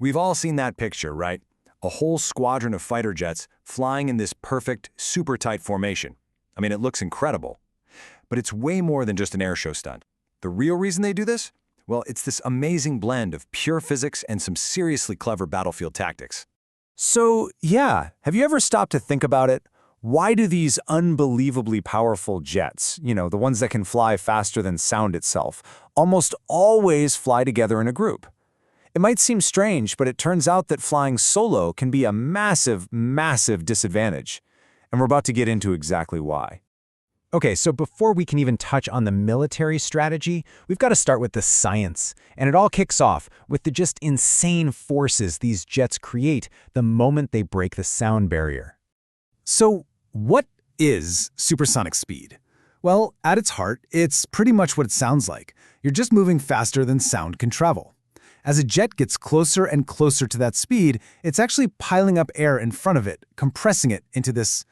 We've all seen that picture, right? A whole squadron of fighter jets flying in this perfect, super tight formation. I mean, it looks incredible. But it's way more than just an airshow stunt. The real reason they do this? Well, it's this amazing blend of pure physics and some seriously clever battlefield tactics. So, yeah, have you ever stopped to think about it? Why do these unbelievably powerful jets, the ones that can fly faster than sound itself, almost always fly together in a group? It might seem strange, but it turns out that flying solo can be a massive, massive disadvantage. And we're about to get into exactly why. Okay, so before we can even touch on the military strategy, we've got to start with the science. And it all kicks off with the just insane forces these jets create the moment they break the sound barrier. So, what is supersonic speed? Well, at its heart, it's pretty much what it sounds like. You're just moving faster than sound can travel. As a jet gets closer and closer to that speed, it's actually piling up air in front of it, compressing it into this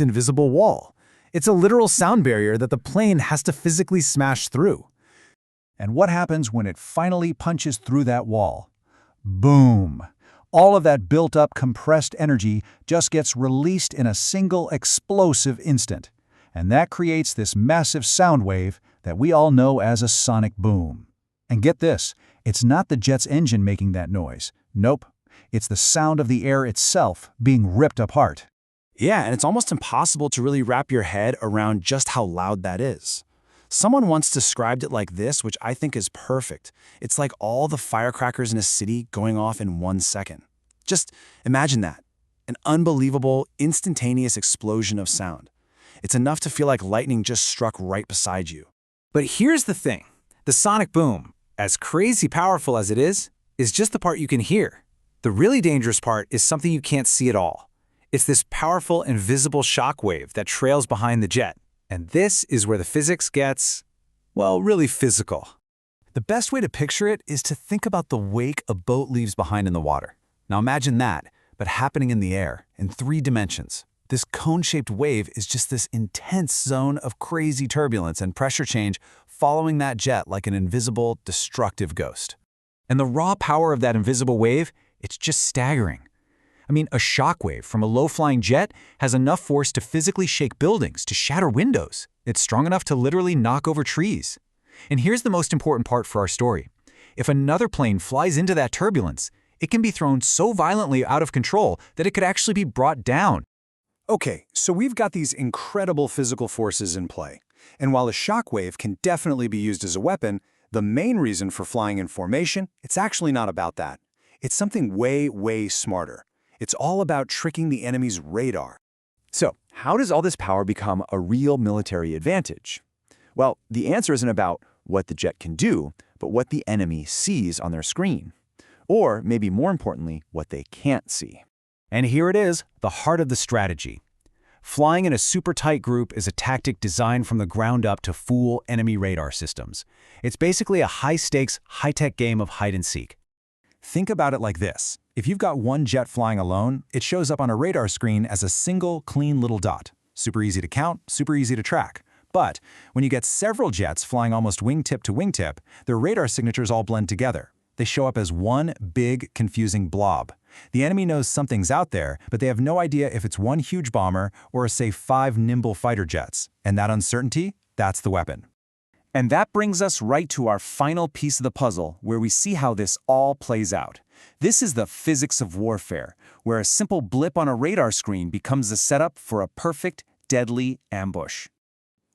invisible wall. It's a literal sound barrier that the plane has to physically smash through. And what happens when it finally punches through that wall? Boom! All of that built-up compressed energy just gets released in a single explosive instant. And that creates this massive sound wave that we all know as a sonic boom. And get this, it's not the jet's engine making that noise. Nope, it's the sound of the air itself being ripped apart. Yeah, and it's almost impossible to really wrap your head around just how loud that is. Someone once described it like this, which I think is perfect. It's like all the firecrackers in a city going off in 1 second. Just imagine that. An unbelievable, instantaneous explosion of sound. It's enough to feel like lightning just struck right beside you. But here's the thing. The sonic boom, as crazy powerful as it is just the part you can hear. The really dangerous part is something you can't see at all. It's this powerful, invisible shockwave that trails behind the jet. And this is where the physics gets, well, really physical. The best way to picture it is to think about the wake a boat leaves behind in the water. Now imagine that, but happening in the air, in 3 dimensions. This cone-shaped wave is just this intense zone of crazy turbulence and pressure change following that jet like an invisible, destructive ghost. And the raw power of that invisible wave, it's just staggering. I mean, a shockwave from a low-flying jet has enough force to physically shake buildings, to shatter windows. It's strong enough to literally knock over trees. And here's the most important part for our story. If another plane flies into that turbulence, it can be thrown so violently out of control that it could actually be brought down. Okay, so we've got these incredible physical forces in play. And while a shockwave can definitely be used as a weapon, the main reason for flying in formation, it's actually not about that. It's something way, way smarter. It's all about tricking the enemy's radar. So, how does all this power become a real military advantage? Well, the answer isn't about what the jet can do, but what the enemy sees on their screen. Or, maybe more importantly, what they can't see. And here it is, the heart of the strategy. Flying in a super tight group is a tactic designed from the ground up to fool enemy radar systems. It's basically a high-stakes, high-tech game of hide-and-seek. Think about it like this. If you've got one jet flying alone, it shows up on a radar screen as a single, clean little dot. Super easy to count, super easy to track. But when you get several jets flying almost wingtip to wingtip, their radar signatures all blend together. They show up as one big, confusing blob. The enemy knows something's out there, but they have no idea if it's one huge bomber or, say, 5 nimble fighter jets. And that uncertainty, that's the weapon. And that brings us right to our final piece of the puzzle, where we see how this all plays out. This is the physics of warfare, where a simple blip on a radar screen becomes the setup for a perfect, deadly ambush.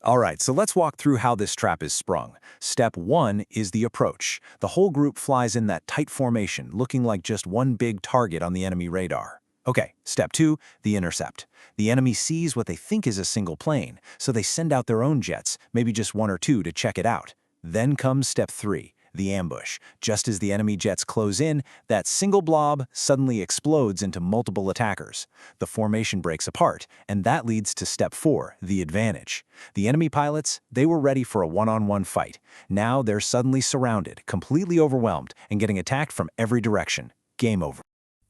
All right, so let's walk through how this trap is sprung. Step 1 is the approach. The whole group flies in that tight formation, looking like just one big target on the enemy radar. Okay, step 2, the intercept. The enemy sees what they think is a single plane, so they send out their own jets, maybe just 1 or 2 to check it out. Then comes step 3, the ambush. Just as the enemy jets close in, that single blob suddenly explodes into multiple attackers. The formation breaks apart, and that leads to step 4, the advantage. The enemy pilots, they were ready for a one-on-one fight. Now they're suddenly surrounded, completely overwhelmed, and getting attacked from every direction. Game over.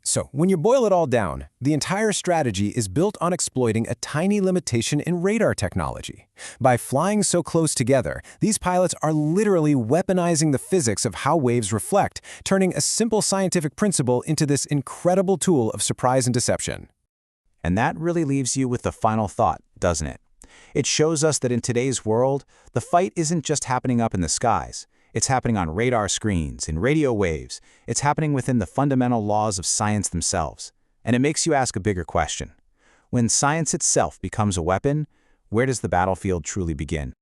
So, when you boil it all down, the entire strategy is built on exploiting a tiny limitation in radar technology. By flying so close together, these pilots are literally weaponizing the physics of how waves reflect, turning a simple scientific principle into this incredible tool of surprise and deception. And that really leaves you with the final thought, doesn't it? It shows us that in today's world, the fight isn't just happening up in the skies. It's happening on radar screens, in radio waves. It's happening within the fundamental laws of science themselves. And it makes you ask a bigger question. When science itself becomes a weapon, where does the battlefield truly begin?